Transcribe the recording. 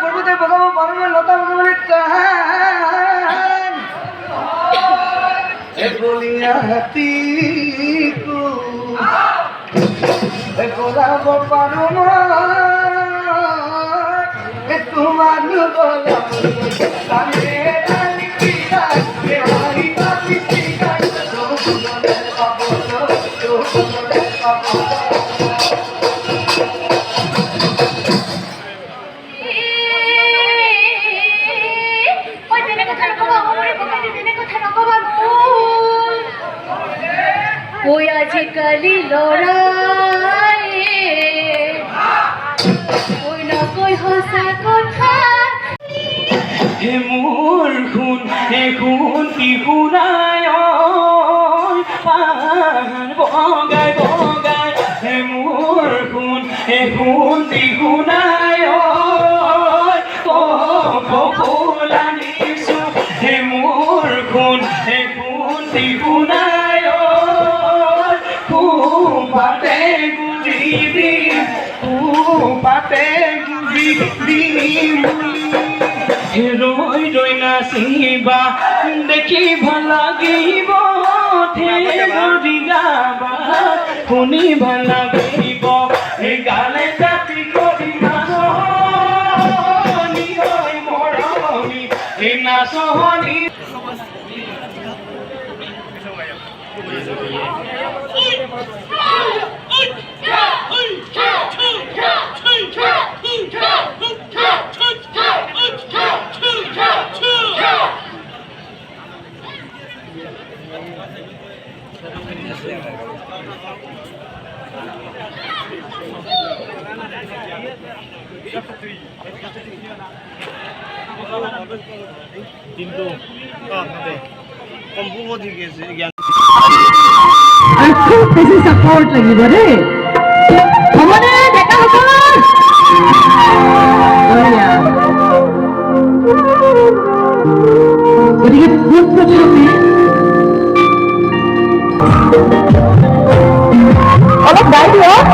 পর্বতে বগাবো বরমে লতা বগাবলে চান এ বলিয়া হাতিকু এ গোলাব পারম এ তোমার গোলাব সামনে রানী পিতা এ হারি পাপি পিতা তো সুন্দর পাবো তো সুন্দর পাবো ওই আজিকালি লৰাই ওই নকয় সঁচা কথা হে মোৰ খুন টিহুনাই পাহাৰ বগাই বগাই হে মোৰ খুন টিহুনাই ফুলানিছো হে মোৰ খুন টিহুনাই পাতে গুজি দিম ৰৈ ৰৈ নাচিবা দেখি ভাল লাগিব ঠেৰি যাবা শুনি ভাল লাগিব এই গালে জাতি কৰি নাচনি হৈ মৰমি এই নাচনি কিন্তু সম্পূৰ্ণ ঠিক আছে আৰু খুব বেছি ছাপৰ্ট লাগিব দেই হ'বনে ডেকাসকল গতিকে পোনপ্ৰথমে অলপ গাই দিয়ক